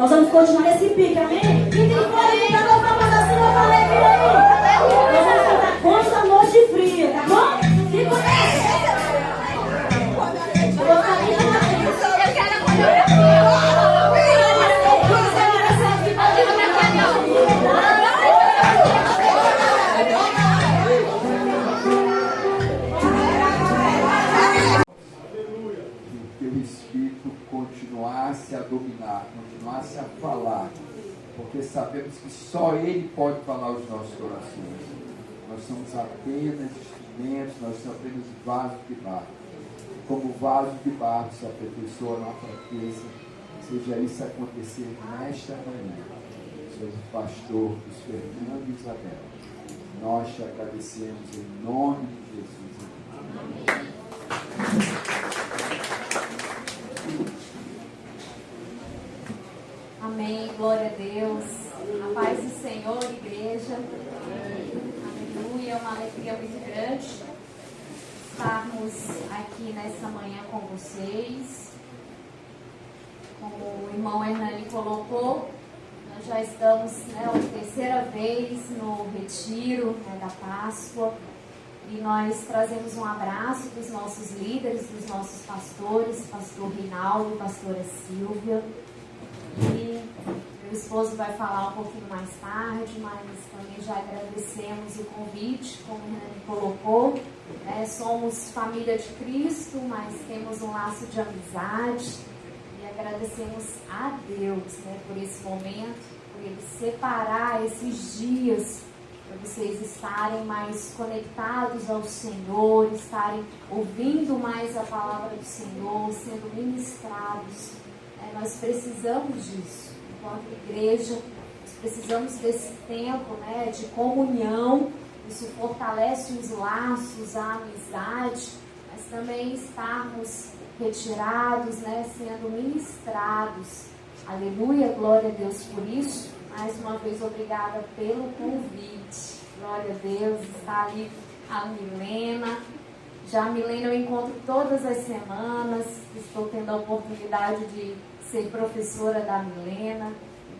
Nós vamos continuar nesse pique, amém? E tem fome, tá bom? Vamos assim, eu falei, vira aí. Nós vamos cantar Consta Noite Fria, tá bom? Fica com essa. Eu vou sair de uma vez. Eu quero a coreografia. começasse a falar, porque sabemos que só Ele pode falar aos nossos corações. Nós somos apenas instrumentos, nós somos apenas vasos de barro. Como vaso de barro se aperfeiçoa na fraqueza, seja isso acontecer nesta manhã. Sou o pastor dos Fernando e Isabel. Nós te agradecemos em nome de Jesus. Amém. Amém, glória a Deus. A paz do Senhor, igreja. Aleluia, é uma alegria muito grande estarmos aqui nessa manhã com vocês. Como o irmão Hernani colocou, nós já estamos a terceira vez no retiro da Páscoa. E nós trazemos um abraço dos nossos líderes, dos nossos pastores, pastor Rinaldo, pastora Silvia. E meu esposo vai falar um pouquinho mais tarde, mas também já agradecemos o convite, como o Hernani colocou. Somos família de Cristo, mas temos um laço de amizade. E agradecemos a Deus por esse momento, por Ele separar esses dias para vocês estarem mais conectados ao Senhor, estarem ouvindo mais a palavra do Senhor, sendo ministrados. Nós precisamos disso. Enquanto igreja, nós precisamos desse tempo de comunhão. Isso fortalece os laços, a amizade, mas também estarmos retirados, sendo ministrados. Aleluia, glória a Deus por isso. Mais uma vez, obrigada pelo convite. Glória a Deus, está ali a Milena. Já a Milena eu encontro todas as semanas. Estou tendo a oportunidade de ser professora da Milena.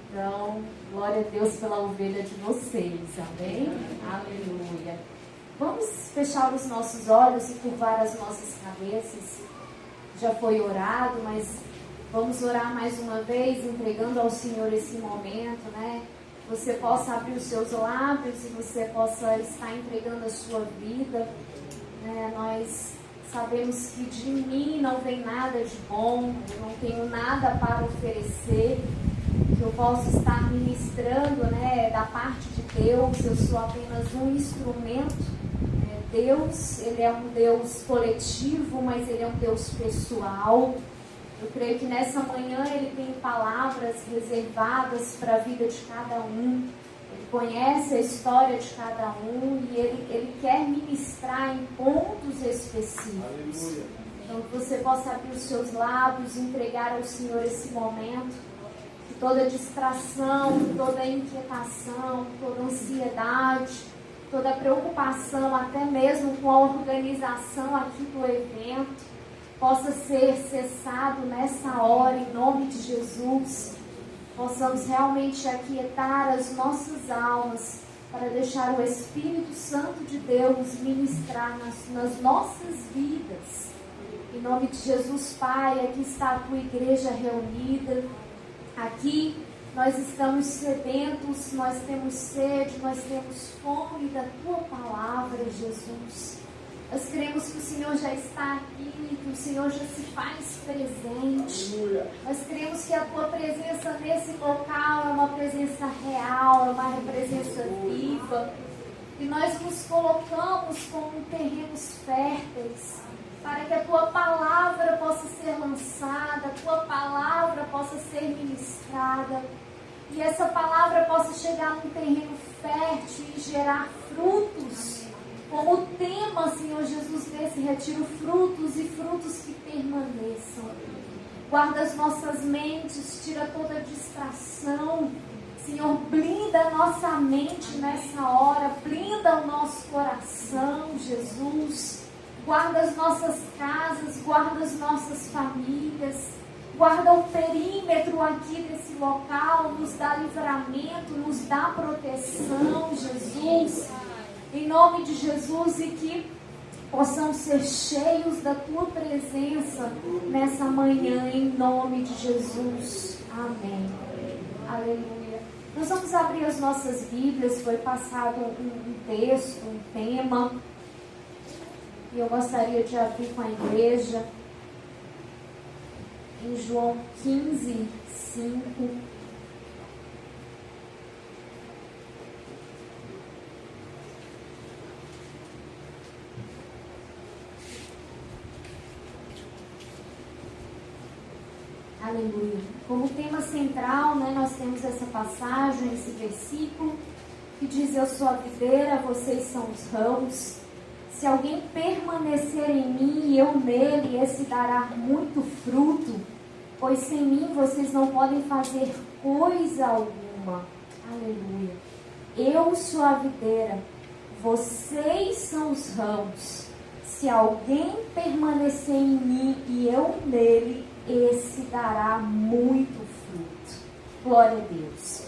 Então, glória a Deus pela ovelha de vocês. Amém? Aleluia. Vamos fechar os nossos olhos e curvar as nossas cabeças. Já foi orado, mas vamos orar mais uma vez, entregando ao Senhor esse momento, Você possa abrir os seus lábios e você possa estar entregando a sua vida, Nós sabemos que de mim não vem nada de bom, eu não tenho nada para oferecer, que eu posso estar ministrando, da parte de Deus. Eu sou apenas um instrumento. Deus, Ele é um Deus coletivo, mas Ele é um Deus pessoal. Eu creio que nessa manhã Ele tem palavras reservadas para a vida de cada um. Ele conhece a história de cada um e Ele quer ministrar em pontos específicos. Aleluia. Então que você possa abrir os seus lábios e entregar ao Senhor esse momento. Que toda distração, toda inquietação, toda ansiedade, toda preocupação, até mesmo com a organização aqui do evento, possa ser cessado nessa hora, em nome de Jesus. Possamos realmente aquietar as nossas almas para deixar o Espírito Santo de Deus ministrar nas nossas vidas. Em nome de Jesus, Pai, aqui está a Tua igreja reunida. Aqui nós estamos sedentos, nós temos sede, nós temos fome da Tua palavra, Jesus. Nós cremos que o Senhor já está aqui, que o Senhor já se faz presente. Aleluia. Nós cremos que a Tua presença nesse local é uma presença real, é uma presença viva. E nós nos colocamos como terrenos férteis, para que a Tua palavra possa ser lançada, a Tua palavra possa ser ministrada. E essa palavra possa chegar num terreno fértil e gerar frutos. Como tema, Senhor Jesus, desse retiro, frutos e frutos que permaneçam. Guarda as nossas mentes, tira toda distração. Senhor, blinda a nossa mente nessa hora, blinda o nosso coração, Jesus. Guarda as nossas casas, guarda as nossas famílias. Guarda o perímetro aqui desse local, nos dá livramento, nos dá proteção, Jesus. Em nome de Jesus, e que possamos ser cheios da Tua presença nessa manhã, em nome de Jesus. Amém. Aleluia. Nós vamos abrir as nossas Bíblias, foi passado um texto, um tema, e eu gostaria de abrir com a igreja. em João 15, 5. Aleluia. Como tema central, né, nós temos essa passagem, esse versículo, que diz: eu sou a videira, vocês são os ramos. Se alguém permanecer em mim e eu nele, esse dará muito fruto, pois sem mim vocês não podem fazer coisa alguma. Aleluia. Eu sou a videira, vocês são os ramos. Se alguém permanecer em mim e eu nele, esse dará muito fruto. Glória a Deus.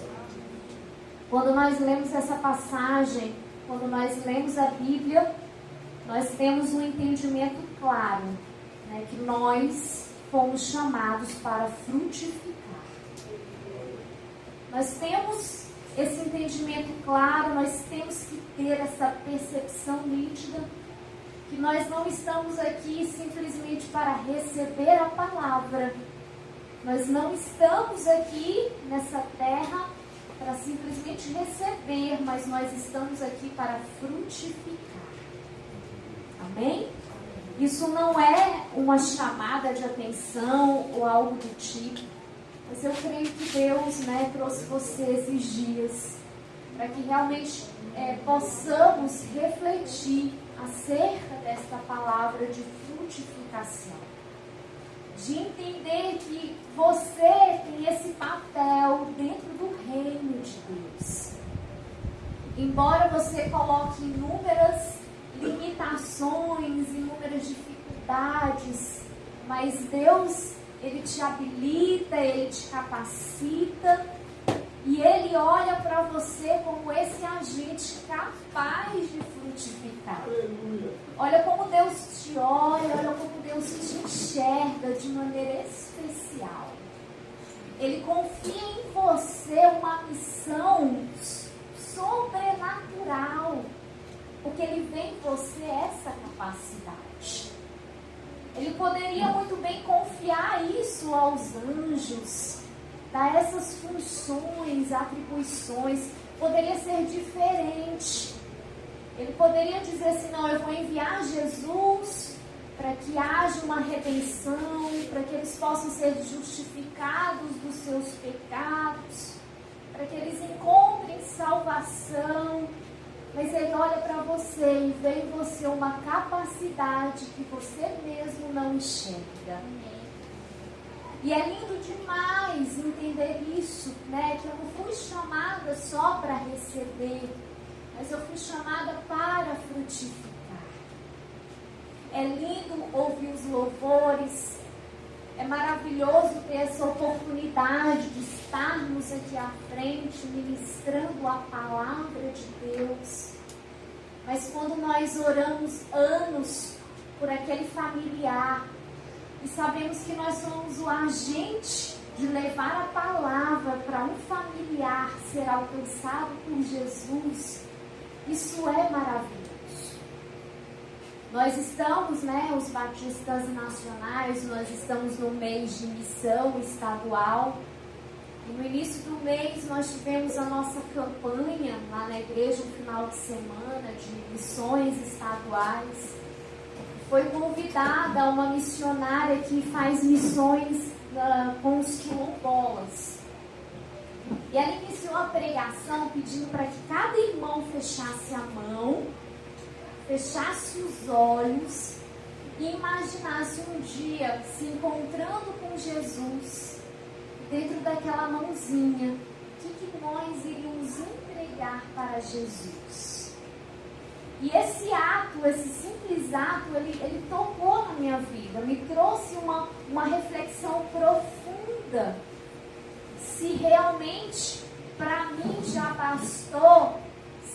Quando nós lemos essa passagem, quando nós lemos a Bíblia, nós temos um entendimento claro, né, que nós fomos chamados para frutificar. Nós temos esse entendimento claro, nós temos que ter essa percepção nítida, que nós não estamos aqui simplesmente para receber a palavra. Nós não estamos aqui nessa terra para simplesmente receber, mas nós estamos aqui para frutificar. Amém? Isso não é uma chamada de atenção ou algo do tipo, mas eu creio que Deus, né, trouxe você esses dias para que realmente possamos refletir acerca desta palavra de frutificação, de entender que você tem esse papel dentro do reino de Deus. Embora você coloque inúmeras limitações, inúmeras dificuldades, mas Deus, Ele te habilita, Ele te capacita e Ele olha para você como esse agente capaz de frutificar. Olha como Deus te olha, olha como Deus te enxerga de maneira especial. Ele confia em você uma missão sobrenatural, porque Ele vê em você essa capacidade. Ele poderia muito bem confiar isso aos anjos, dar essas funções, atribuições, poderia ser diferente. Ele poderia dizer assim: não, eu vou enviar Jesus para que haja uma redenção, para que eles possam ser justificados dos seus pecados, para que eles encontrem salvação. Mas Ele olha para você e vê em você uma capacidade que você mesmo não enxerga. E é lindo demais entender isso, né? Que eu não fui chamada só para receber, mas eu fui chamada para frutificar. É lindo ouvir os louvores, é maravilhoso ter essa oportunidade de estarmos aqui à frente, ministrando a palavra de Deus. Mas quando nós oramos anos por aquele familiar, e sabemos que nós somos o agente de levar a palavra para um familiar ser alcançado por Jesus, isso é maravilhoso. Nós estamos, né, os batistas nacionais, nós estamos no mês de missão estadual. E no início do mês nós tivemos a nossa campanha lá na igreja, um final de semana de missões estaduais. Foi convidada uma missionária que faz missões com os quilombolas. E ela iniciou a pregação pedindo para que cada irmão fechasse a mão, fechasse os olhos e imaginasse um dia se encontrando com Jesus dentro daquela mãozinha. O que nós iríamos entregar para Jesus? E esse ato, esse simples ato, ele tocou na minha vida, me trouxe uma reflexão profunda. Se realmente para mim já bastou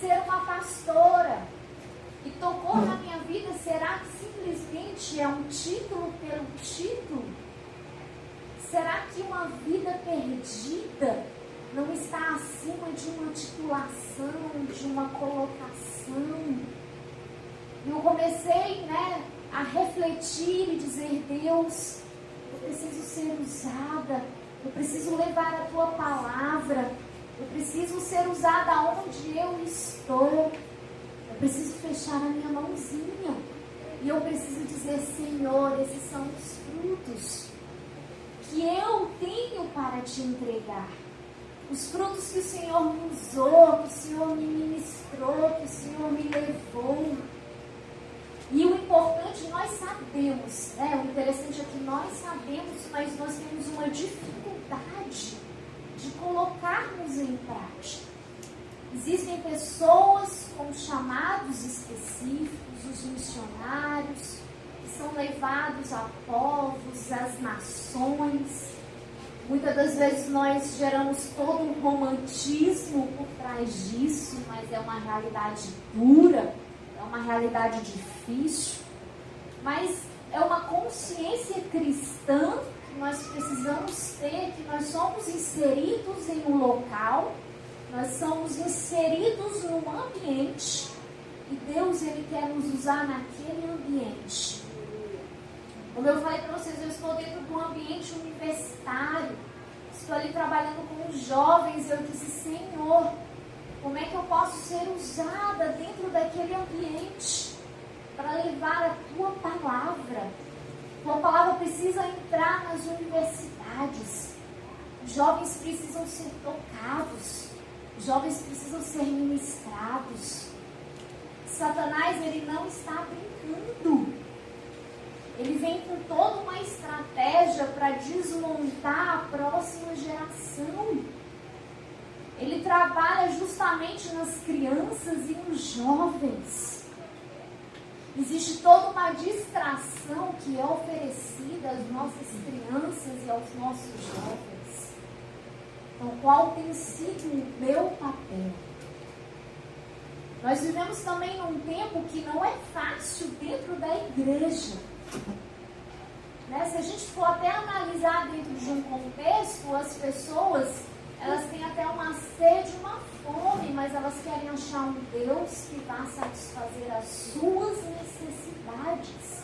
ser uma pastora e tocou na minha vida, será que simplesmente é um título pelo título? Será que uma vida perdida não está acima de uma titulação, de uma colocação? E eu comecei, a refletir e dizer: Deus, eu preciso ser usada, eu preciso levar a tua palavra, eu preciso ser usada onde eu estou, eu preciso fechar a minha mãozinha e eu preciso dizer: Senhor, esses são os frutos que eu tenho para te entregar. Os frutos que o Senhor me usou, que o Senhor me ministrou, que o Senhor me levou. E o importante, nós sabemos, né? O interessante é que nós sabemos, mas nós temos uma dificuldade de colocarmos em prática. Existem pessoas com chamados específicos, os missionários, que são levados a povos, às nações. Muitas das vezes nós geramos todo um romantismo por trás disso, mas é uma realidade dura, é uma realidade difícil. Mas é uma consciência cristã que nós precisamos ter, que nós somos inseridos em um local, nós somos inseridos num ambiente e Deus, Ele quer nos usar naquele ambiente. Como eu falei para vocês, eu estou dentro de um ambiente universitário, estou ali trabalhando com os jovens. Eu disse: Senhor, como é que eu posso ser usada dentro daquele ambiente para levar a tua palavra? Tua palavra precisa entrar nas universidades. Os jovens precisam ser tocados, os jovens precisam ser ministrados. Satanás, ele não está brincando. Ele vem com toda uma estratégia para desmontar a próxima geração. Ele trabalha justamente nas crianças e nos jovens. Existe toda uma distração que é oferecida às nossas crianças e aos nossos jovens. Então, qual tem sido o meu papel? Nós vivemos também num tempo que não é fácil dentro da igreja. Né? Se a gente for até analisar dentro de um contexto, as pessoas, elas têm até uma sede, uma fome, mas elas querem achar um Deus que vá satisfazer as suas necessidades.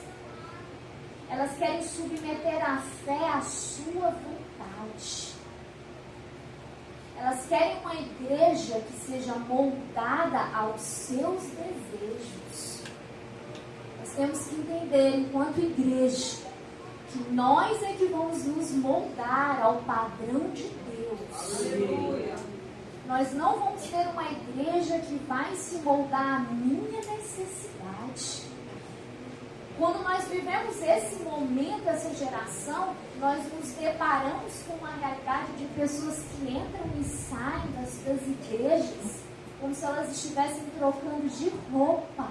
Elas querem submeter a fé à sua vontade. Elas querem uma igreja que seja moldada aos seus desejos. Nós temos que entender, enquanto igreja, que nós é que vamos nos moldar ao padrão de Deus. Aleluia. Nós não vamos ter uma igreja que vai se moldar à minha necessidade. Quando nós vivemos esse momento, essa geração, nós nos deparamos com uma realidade de pessoas que entram e saem das igrejas como se elas estivessem trocando de roupa.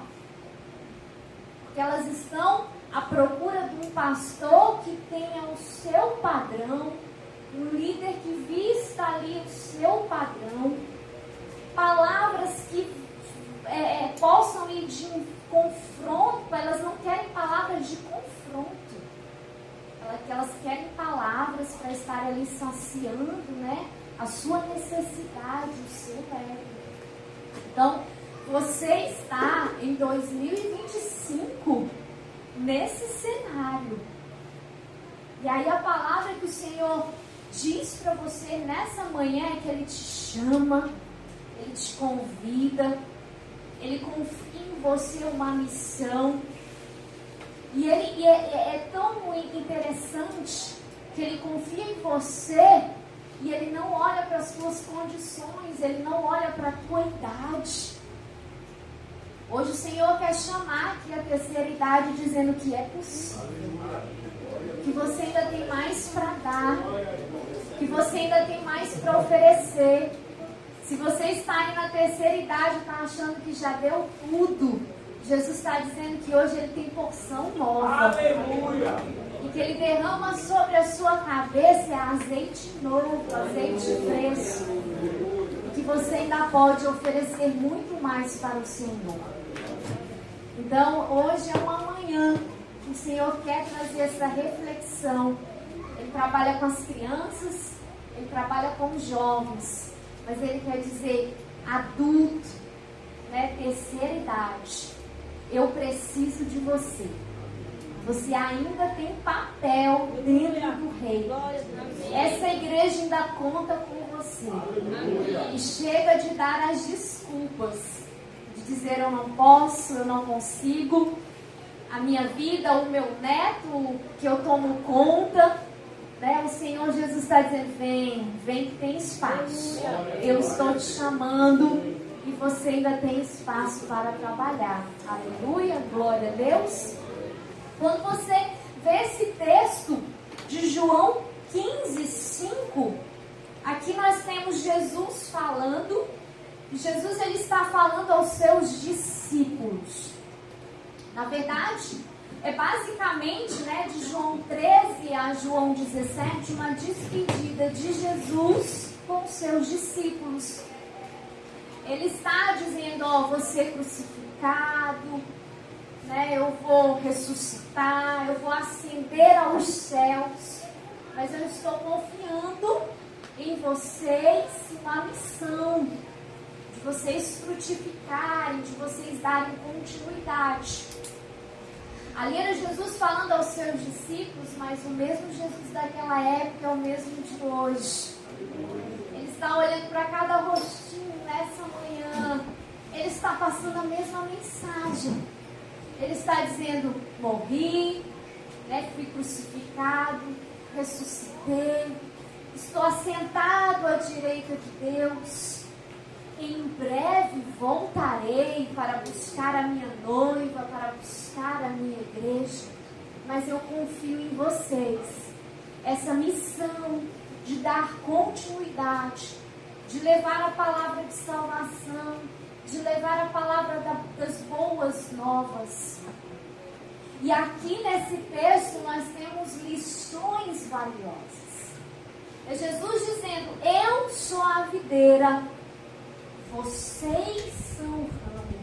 Porque elas estão à procura de um pastor que tenha o seu padrão, um líder que vista ali o seu padrão, palavras que possam ir de um confronto. Elas não querem palavras de confronto, elas querem palavras para estar ali saciando, né, a sua necessidade, o seu ego. Então, você está em 2025 nesse cenário. E aí a palavra que o Senhor diz para você nessa manhã é que Ele te chama, Ele te convida, Ele confia em você uma missão. E é tão interessante que Ele confia em você e Ele não olha para as tuas condições, Ele não olha para a tua idade. Hoje o Senhor quer chamar aqui a terceira idade, dizendo que é possível, que você ainda tem mais para dar, que você ainda tem mais para oferecer. Se você está aí na terceira idade e está achando que já deu tudo, Jesus está dizendo que hoje Ele tem porção nova. Aleluia! E que Ele derrama sobre a sua cabeça azeite novo, azeite fresco. E que você ainda pode oferecer muito mais para o Senhor. Então, hoje é uma manhã que o Senhor quer trazer essa reflexão. Ele trabalha com as crianças, Ele trabalha com os jovens, mas Ele quer dizer adulto, né, terceira idade. Eu preciso de você. Você ainda tem papel dentro do reino. Essa igreja ainda conta com você. E chega de dar as desculpas, de dizer eu não posso, eu não consigo, a minha vida, o meu neto, que eu tomo conta. O Senhor Jesus está dizendo, vem que tem espaço. Eu estou te chamando e você ainda tem espaço para trabalhar. Aleluia, glória a Deus. Quando você vê esse texto de João 15:5, aqui nós temos Jesus falando. Jesus ele está falando aos seus discípulos. Na verdade, é basicamente, de João 13 a João 17, uma despedida de Jesus com seus discípulos. Ele está dizendo, você crucificado, eu vou ressuscitar, eu vou ascender aos céus, mas eu estou confiando em vocês uma missão, de vocês frutificarem, de vocês darem continuidade. Ali era Jesus falando aos seus discípulos, mas o mesmo Jesus daquela época é o mesmo de hoje. Ele está olhando para cada rostinho nessa manhã. Ele está passando a mesma mensagem. Ele está dizendo, morri, fui crucificado, ressuscitei, estou assentado à direita de Deus. Em breve voltarei para buscar a minha noiva, para buscar a minha igreja. Mas eu confio em vocês. Essa missão de dar continuidade, de levar a palavra de salvação, de levar a palavra das boas novas. E aqui nesse texto nós temos lições valiosas. É Jesus dizendo, eu sou a videira, vocês são o ramo.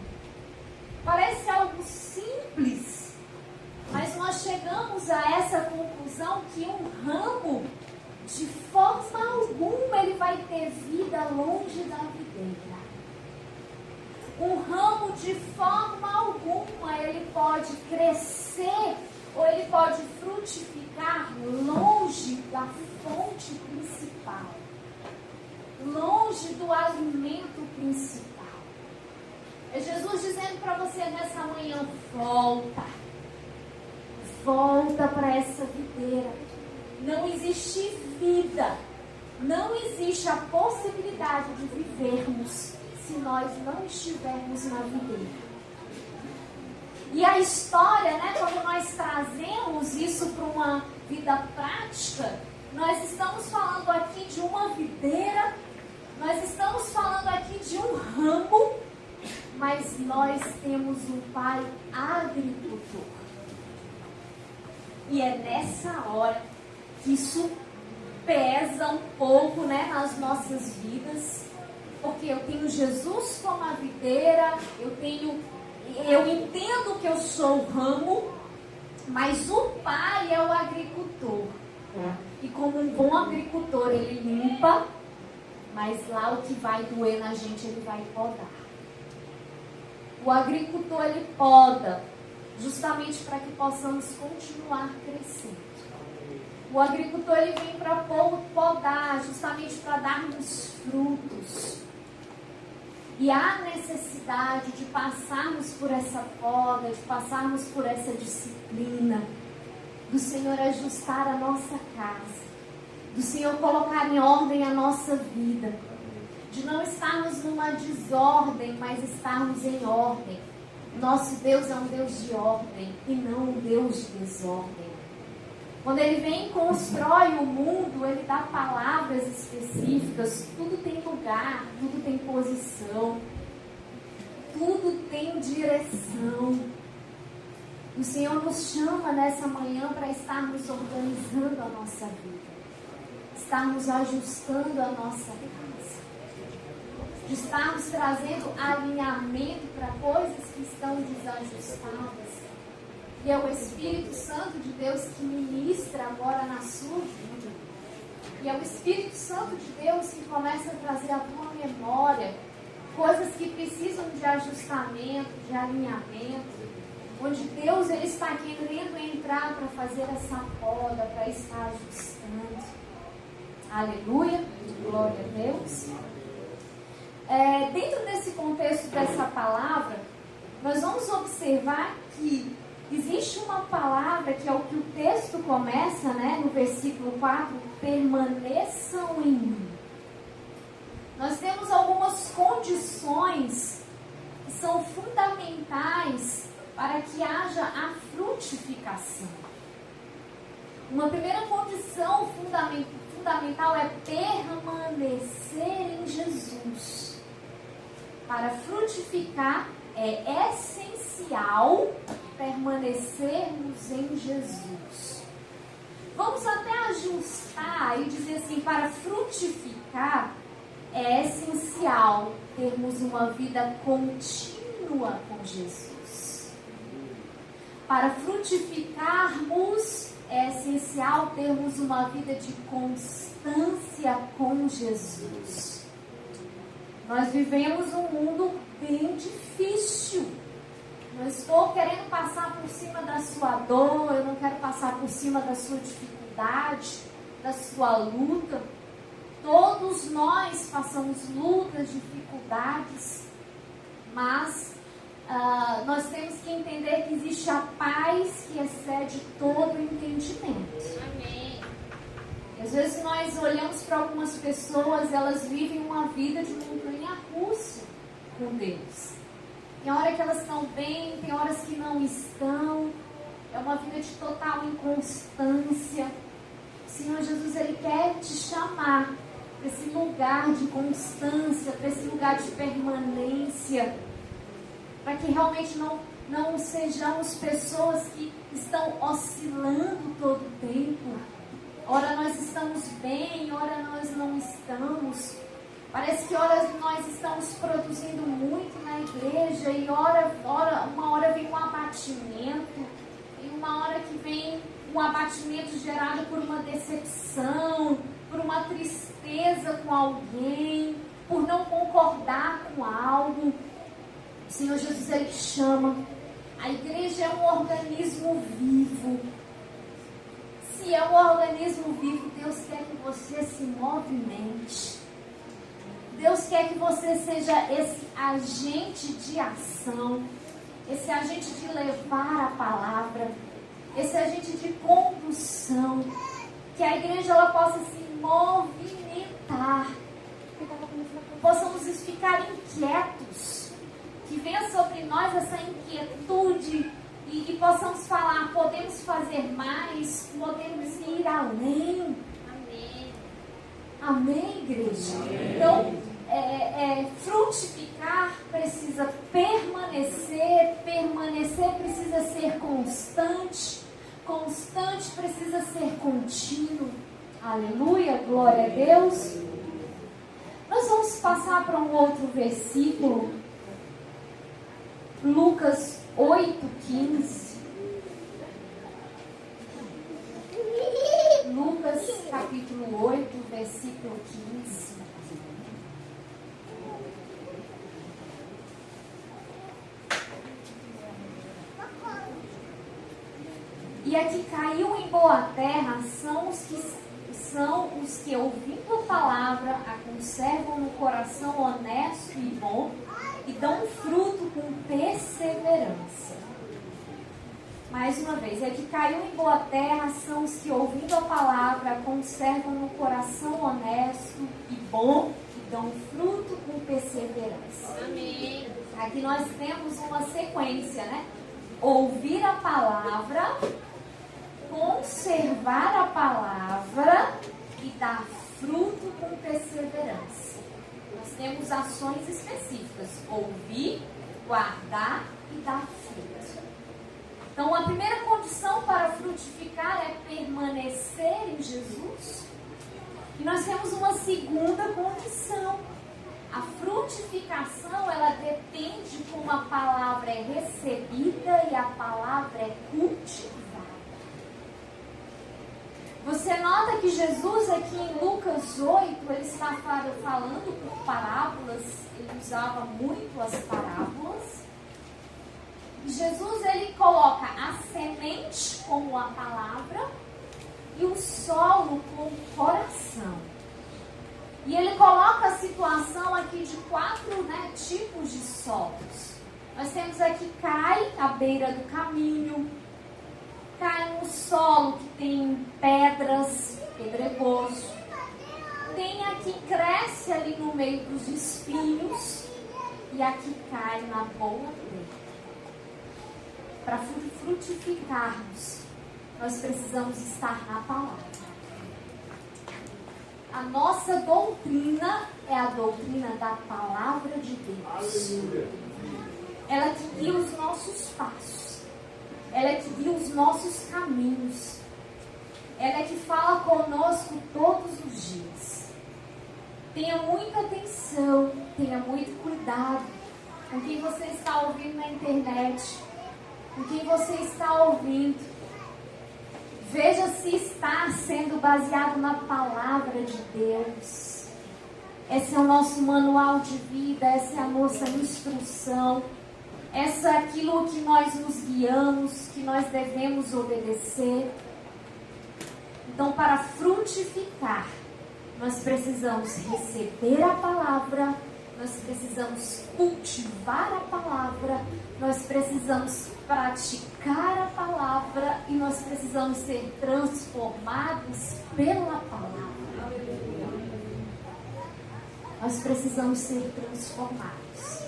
Parece algo simples, mas nós chegamos a essa conclusão que um ramo, de forma alguma, ele vai ter vida longe da videira. Um ramo, de forma alguma, ele pode crescer ou ele pode frutificar longe da fonte principal, longe do alimento principal. É Jesus dizendo para você nessa manhã, volta para essa videira. Não existe vida, não existe a possibilidade de vivermos se nós não estivermos na videira. E a história, quando nós trazemos isso para uma vida prática, nós estamos falando aqui de uma videira, nós estamos falando aqui de um ramo, mas nós temos um pai agricultor. E é nessa hora que isso pesa um pouco, nas nossas vidas, porque eu tenho Jesus como a videira, eu entendo que eu sou o ramo, mas o pai é o agricultor. E como um bom agricultor, ele limpa, mas lá o que vai doer na gente, ele vai podar. O agricultor, ele poda, justamente para que possamos continuar crescendo. O agricultor, ele vem para podar, justamente para darmos frutos. E há necessidade de passarmos por essa poda, de passarmos por essa disciplina, do Senhor ajustar a nossa casa, do Senhor colocar em ordem a nossa vida, de não estarmos numa desordem, mas estarmos em ordem. Nosso Deus é um Deus de ordem e não um Deus de desordem. Quando Ele vem e constrói o mundo, Ele dá palavras específicas, tudo tem lugar, tudo tem posição, tudo tem direção. O Senhor nos chama nessa manhã para estarmos organizando a nossa vida, estarmos ajustando a nossa casa, de estarmos trazendo alinhamento para coisas que estão desajustadas. E é o Espírito Santo de Deus que ministra agora na sua vida. E é o Espírito Santo de Deus que começa a trazer à tua memória coisas que precisam de ajustamento, de alinhamento. onde Deus ele está querendo entrar para fazer essa poda, para estar ajustando. Aleluia, glória a Deus. Dentro desse contexto dessa palavra, nós vamos observar que existe uma palavra que é o que o texto começa, né, no versículo 4, permaneçam em mim. Nós temos algumas condições que são fundamentais para que haja a frutificação. Uma primeira condição fundamental é permanecer em Jesus. Para frutificar é essencial permanecermos em Jesus. Vamos até ajustar e dizer assim, para frutificar é essencial termos uma vida contínua com Jesus. Para frutificarmos é essencial termos uma vida de constância com Jesus. Nós vivemos um mundo bem difícil. Não estou querendo passar por cima da sua dor, eu não quero passar por cima da sua dificuldade, da sua luta. Todos nós passamos lutas, dificuldades, mas nós temos que entender que existe a paz que excede todo o entendimento. Amém. Às vezes nós olhamos para algumas pessoas, elas vivem uma vida de montanha-russa com Deus. Tem hora que elas estão bem, tem horas que não estão. É uma vida de total inconstância. O Senhor Jesus, Ele quer te chamar para esse lugar de constância, para esse lugar de permanência, para que realmente não sejamos pessoas que estão oscilando todo o tempo. Ora nós estamos bem, ora nós não estamos. Parece que ora nós estamos produzindo muito na igreja e uma hora vem um abatimento, e uma hora que vem um abatimento gerado por uma decepção, por uma tristeza com alguém, por não concordar com algo. O Senhor Jesus, Ele chama. A igreja é um organismo vivo. Se é um organismo vivo, Deus quer que você se movimente. Deus quer que você seja esse agente de ação, esse agente de levar a palavra, esse agente de condução, que a igreja ela possa se movimentar, possamos ficar inquietos, que venha sobre nós essa inquietude e possamos falar, podemos fazer mais, podemos ir além. Amém. Amém, igreja? Amém. Então, frutificar precisa permanecer precisa ser constante precisa ser contínuo. Aleluia, glória a Deus. Nós vamos passar para um outro versículo, Lucas 8:15. Lucas capítulo 8, versículo 15. E a que caiu em boa terra são os que ouvindo a palavra, a conservam no coração honesto e bom e dão fruto com perseverança. Mais uma vez, a que caiu em boa terra são os que ouvindo a palavra, a conservam no coração honesto e bom e dão fruto com perseverança. Amém. Aqui nós temos uma sequência, né? Ouvir a palavra, conservar a palavra e dar fruto com perseverança. Nós temos ações específicas: ouvir, guardar e dar fruto. Então, a primeira condição para frutificar é permanecer em Jesus. E nós temos uma segunda condição. A frutificação, ela depende de como a palavra é recebida e a palavra é cultivada. Você nota que Jesus aqui em Lucas 8, ele está falando por parábolas, ele usava muito as parábolas. E Jesus, ele coloca a semente como a palavra e o solo como o coração. E ele coloca a situação aqui de 4 tipos de solos. Nós temos aqui cai à beira do caminho, cai no solo que tem pedras, pedregoso. Tem aqui, cresce ali no meio dos espinhos e aqui cai na boa terra. Para frutificarmos, nós precisamos estar na palavra. A nossa doutrina é a doutrina da palavra de Deus. Ela que guia os nossos passos. Ela que guia os nossos caminhos. Ela é que fala conosco todos os dias. Tenha muita atenção, tenha muito cuidado com quem você está ouvindo na internet, com quem você está ouvindo. Veja se está sendo baseado na palavra de Deus. Esse é o nosso manual de vida, essa é a nossa instrução. Essa é aquilo que nós nos guiamos, que nós devemos obedecer. Então, para frutificar, nós precisamos receber a palavra, nós precisamos cultivar a palavra, nós precisamos praticar a palavra e nós precisamos ser transformados pela palavra. Nós precisamos ser transformados.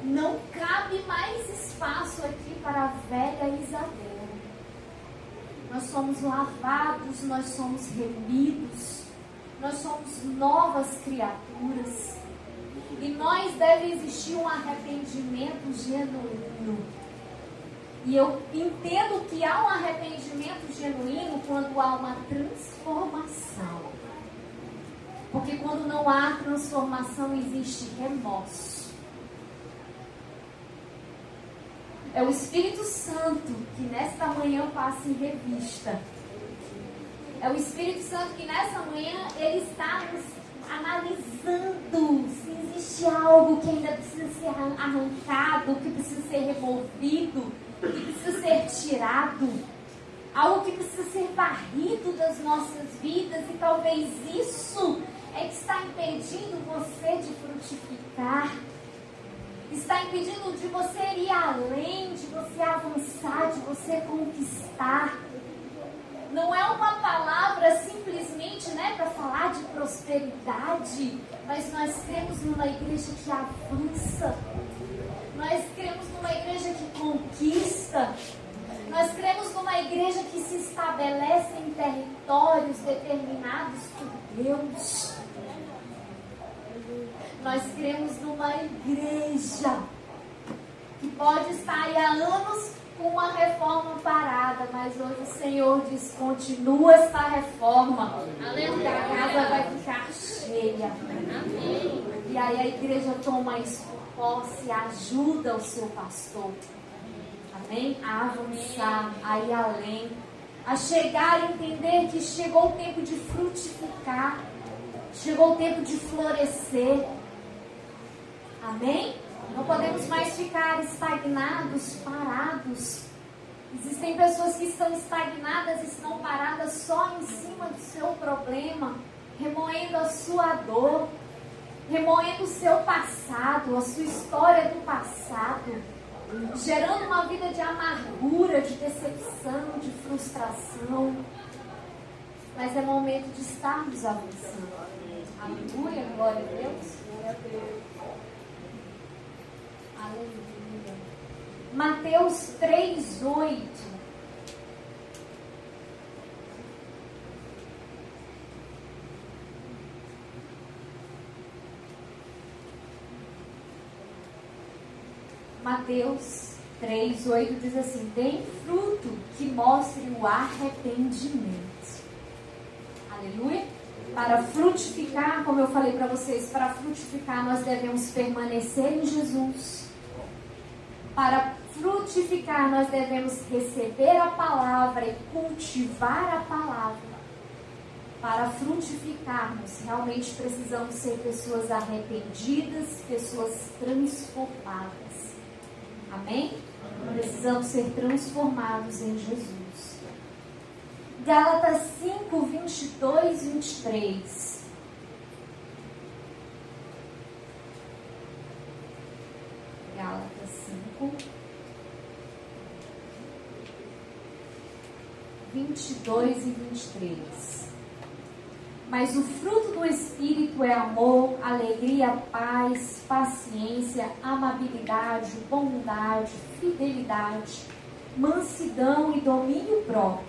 Não cabe mais espaço aqui para a velha Isabel. Nós somos lavados, nós somos remidos, nós somos novas criaturas. E nós deve existir um arrependimento genuíno. E eu entendo que há um arrependimento genuíno quando há uma transformação. Porque quando não há transformação, existe remorso. É o Espírito Santo que nesta manhã passa em revista. É o Espírito Santo que nessa manhã ele está nos analisando se existe algo que ainda precisa ser arrancado, que precisa ser removido, que precisa ser tirado, algo que precisa ser varrido das nossas vidas, e talvez isso é que está impedindo você de frutificar, está impedindo de você ir além, de você avançar, de você conquistar. Não é uma palavra simplesmente para falar de prosperidade, mas nós cremos numa igreja que avança, nós cremos numa igreja que conquista, nós cremos numa igreja que se estabelece em territórios determinados por Deus. Nós cremos numa igreja que pode estar aí há anos com uma reforma parada, mas hoje o Senhor diz: continua essa reforma. Aleluia. A casa vai ficar cheia. Amém. E aí a igreja toma isso por posse e ajuda o seu pastor. Amém? A avançar, a ir além, a chegar e entender que chegou o tempo de frutificar, chegou o tempo de florescer. Amém? Não podemos mais ficar estagnados, parados. Existem pessoas que estão estagnadas e estão paradas só em cima do seu problema, remoendo a sua dor, remoendo o seu passado, a sua história do passado, gerando uma vida de amargura, de decepção, de frustração. Mas é momento de estarmos avançando. Aleluia, glória a Deus. Glória a Deus. Aleluia. Mateus 3:8. Mateus 3:8 diz assim: deem fruto que mostre o arrependimento. Aleluia. Para frutificar, como eu falei para vocês, para frutificar nós devemos permanecer em Jesus. Para frutificar nós devemos receber a palavra e cultivar a palavra. Para frutificarmos, realmente precisamos ser pessoas arrependidas, pessoas transformadas. Amém? Precisamos ser transformados em Jesus. Gálatas 5, 22 e 23. Gálatas 5, 22 e 23. Mas o fruto do Espírito é amor, alegria, paz, paciência, amabilidade, bondade, fidelidade, mansidão e domínio próprio.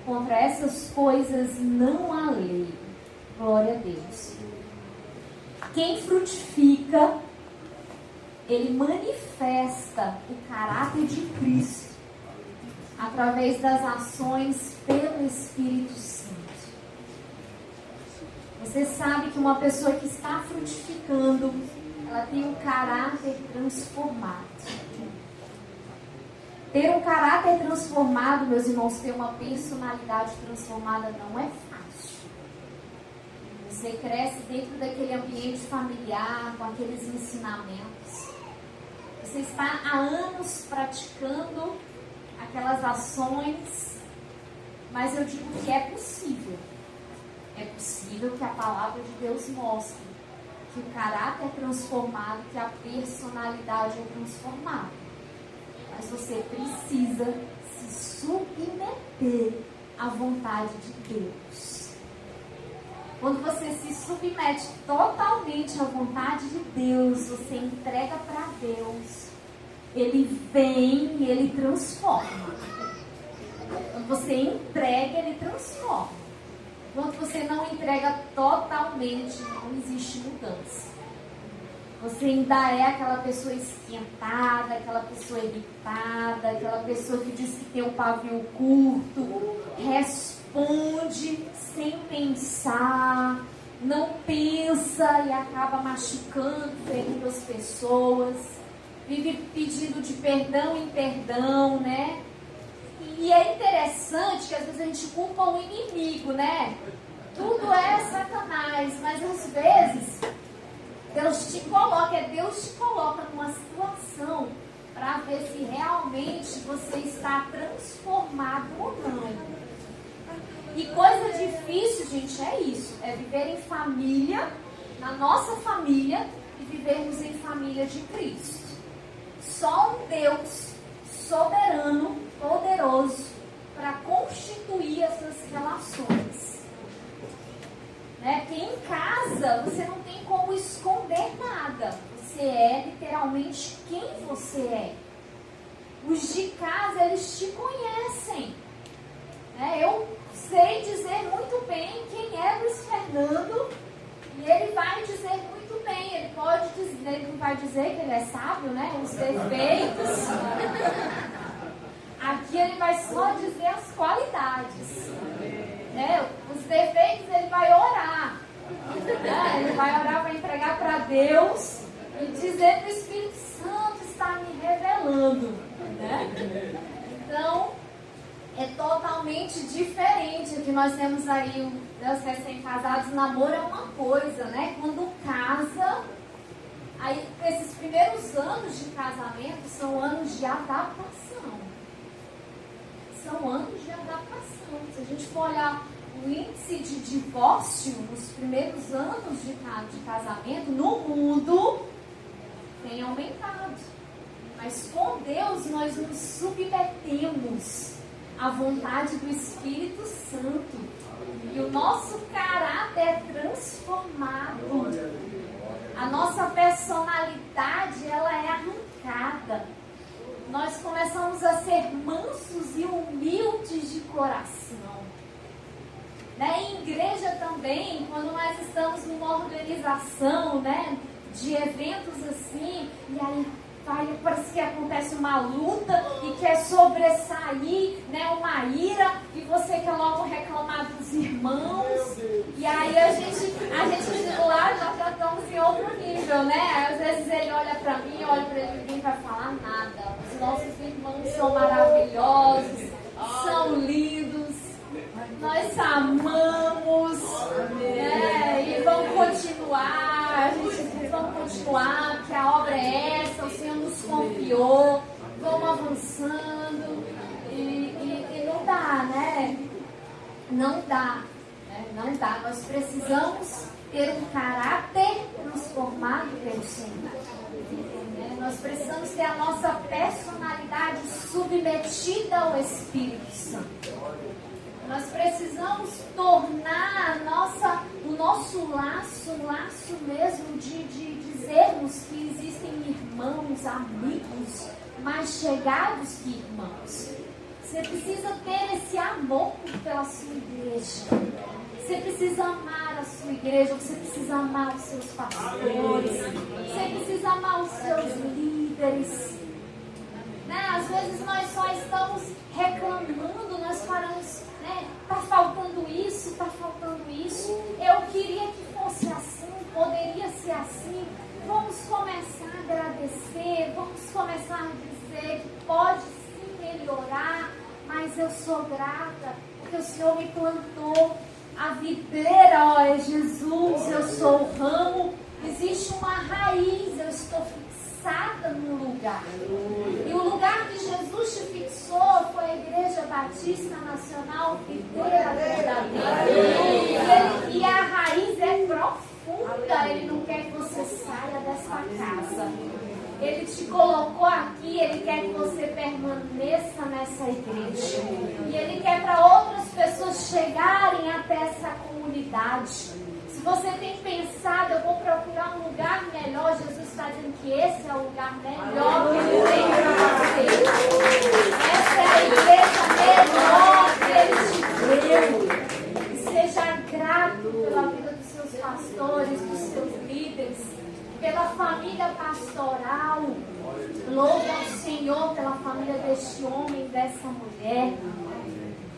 Contra essas coisas não há lei. Glória a Deus. Quem frutifica, ele manifesta o caráter de Cristo através das ações pelo Espírito Santo. Você sabe que uma pessoa que está frutificando, ela tem um caráter transformado. Ter um caráter transformado, meus irmãos, ter uma personalidade transformada não é fácil. Você cresce dentro daquele ambiente familiar, com aqueles ensinamentos. Você está há anos praticando aquelas ações, mas eu digo que é possível. É possível que a palavra de Deus mostre que o caráter é transformado, que a personalidade é transformada. Mas você precisa se submeter à vontade de Deus. Quando você se submete totalmente à vontade de Deus, você entrega para Deus, Ele vem e Ele transforma. Quando você entrega, Ele transforma. Quando você não entrega totalmente, não existe mudança. Você ainda é aquela pessoa esquentada, aquela pessoa irritada, aquela pessoa que diz que tem um pavio curto, responde sem pensar, não pensa e acaba machucando, ferindo as pessoas, vive pedindo de perdão em perdão, né? E é interessante que às vezes a gente culpa o inimigo, né? Tudo é Satanás, mas às vezes Deus te coloca numa situação para ver se realmente você está transformado ou não. E coisa difícil, gente, é isso, é viver em família, na nossa família, e vivermos em família de Cristo. Só um Deus soberano, poderoso, para constituir essas relações. Né? Porque em casa você não tem como esconder nada. Você é literalmente quem você é. Os de casa, eles te conhecem. Né? Eu sei dizer muito bem quem é Luiz Fernando e ele vai dizer muito bem. Ele pode dizer, ele não vai dizer que ele é sábio, né? Os defeitos. Aqui ele vai só dizer as qualidades. Né? Os defeitos ele vai orar. Né? Ele vai orar para entregar para Deus e dizer que o Espírito Santo está me revelando. Né? Então, é totalmente diferente. O que nós temos aí, os recém-casados, namoro é uma coisa, né? Quando casa, aí esses primeiros anos de casamento são anos de adaptação. São anos de adaptação. Se a gente for olhar o índice de divórcio nos primeiros anos de casamento no mundo, tem aumentado. Mas com Deus nós nos submetemos à vontade do Espírito Santo. E o nosso caráter é transformado. A nossa personalidade, ela é arrancada. Nós começamos a ser mansos e humildes de coração. Né? Em igreja também, quando nós estamos numa organização, né, de eventos assim, e aí parece que acontece uma luta e quer sobressair, né, uma ira, e você quer logo reclamar dos irmãos, e aí a gente lá já estamos em outro nível, né? Às vezes ele olha pra mim, olha pra ele e ninguém vai falar nada. Os nossos irmãos são maravilhosos, são lindos, nós amamos, né? E vamos continuar, porque a obra é essa, o Senhor nos confiou. avançando e não dá, né? Não dá, né? Não dá. Nós precisamos ter um caráter transformado pelo Senhor. Nós precisamos ter a nossa personalidade submetida ao Espírito Santo. Nós precisamos tornar o nosso laço, um laço mesmo de dizermos que existem irmãos, amigos, mais chegados que irmãos. Você precisa ter esse amor pela sua igreja. Você precisa amar a sua igreja, você precisa amar os seus pastores, você precisa amar os seus líderes. Né? Às vezes nós só estamos reclamando, nós paramos, né? Está faltando isso, está faltando isso. Eu queria que fosse assim, poderia ser assim. Vamos começar a agradecer, vamos começar a dizer que pode sim melhorar, mas eu sou grata, porque o Senhor me plantou. A videira, ó, é Jesus, eu sou o ramo, existe uma raiz, eu estou fixada no lugar. E o lugar que Jesus te fixou foi a Igreja Batista Nacional Videira Verdadeira. E a raiz é profunda, Ele não quer que você saia dessa casa. Ele te colocou aqui, Ele quer que você permaneça nessa igreja. E Ele quer para outras pessoas chegarem até essa comunidade. Se você tem pensado, eu vou procurar um lugar melhor, Jesus está dizendo que esse é o lugar melhor que Ele tem para você. Essa é a igreja melhor que Ele te deu. E seja grato pela vida dos seus pastores, dos seus líderes, pela família pastoral. Louve ao Senhor pela família deste homem e dessa mulher.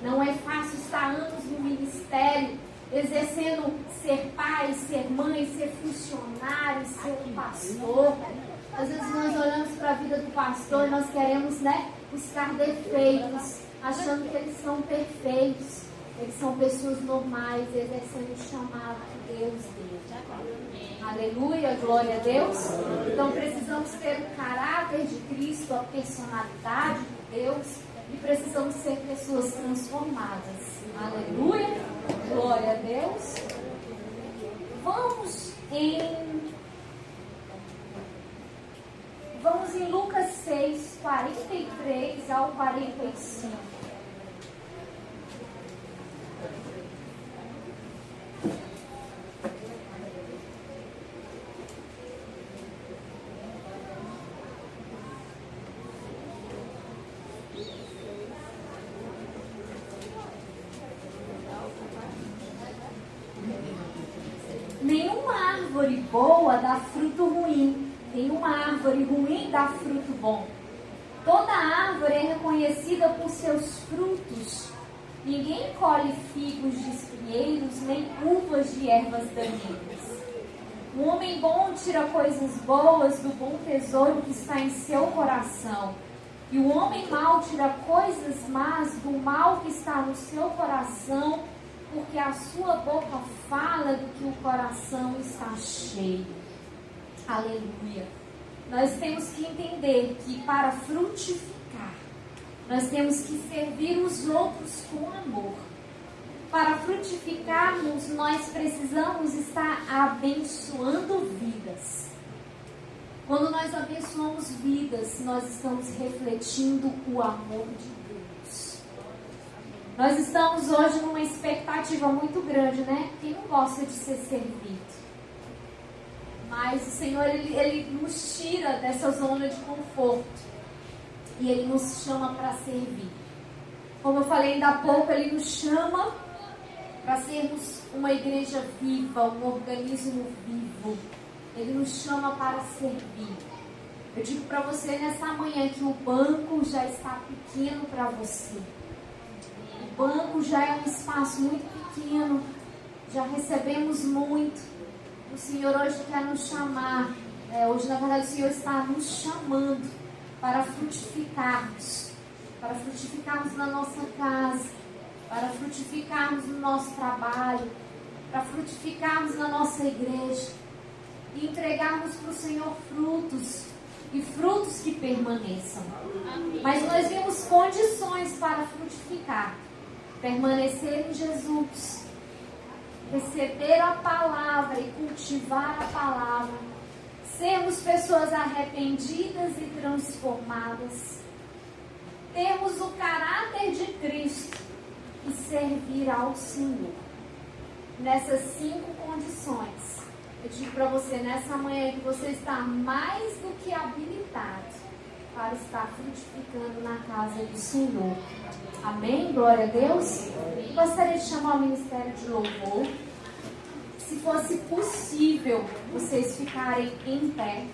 Não é fácil estar anos no ministério, exercendo ser pai, ser mãe, ser funcionário, ser um pastor. Às vezes nós olhamos para a vida do pastor e nós queremos, né, buscar defeitos, achando que eles são perfeitos. Eles são pessoas normais, exercendo o chamado que Deus deu. Aleluia, glória a Deus. Então precisamos ter o caráter de Cristo, a personalidade de Deus, e precisamos ser pessoas transformadas. Aleluia, glória a Deus. Vamos em Lucas 6, 43 ao 45. Nenhuma árvore boa dá fruto ruim, nenhuma árvore ruim dá fruto bom. Toda árvore é reconhecida por seus frutos. Ninguém colhe figos de espinheiros, nem uvas de ervas daninhas. O homem bom tira coisas boas do bom tesouro que está em seu coração. E o homem mau tira coisas más do mal que está no seu coração, porque a sua boca fala do que o coração está cheio. Aleluia. Nós temos que entender que para frutificar, nós temos que servir os outros com amor. Para frutificarmos, nós precisamos estar abençoando vidas. Quando nós abençoamos vidas, nós estamos refletindo o amor de Deus. Nós estamos hoje numa expectativa muito grande, né? Quem não gosta de ser servido? Mas o Senhor, Ele nos tira dessa zona de conforto. E Ele nos chama para servir. Como eu falei ainda há pouco, Ele nos chama para sermos uma igreja viva, um organismo vivo. Ele nos chama para servir. Eu digo para você nessa manhã que o banco já está pequeno para você. O banco já é um espaço muito pequeno. Já recebemos muito. O Senhor hoje quer nos chamar. Hoje, na verdade, o Senhor está nos chamando para frutificarmos. Para frutificarmos na nossa casa. Para frutificarmos no nosso trabalho. Para frutificarmos na nossa igreja. E entregarmos para o Senhor frutos. e frutos que permaneçam. Mas nós vemos condições para frutificar. Permanecer em Jesus, receber a palavra e cultivar a palavra, sermos pessoas arrependidas e transformadas, termos o caráter de Cristo e servir ao Senhor. Nessas 5 condições, eu digo para você nessa manhã que você está mais do que habilitado para estar frutificando na casa do Senhor. Amém? Glória a Deus. Eu gostaria de chamar o Ministério de Louvor. Se fosse possível, vocês ficarem em pé.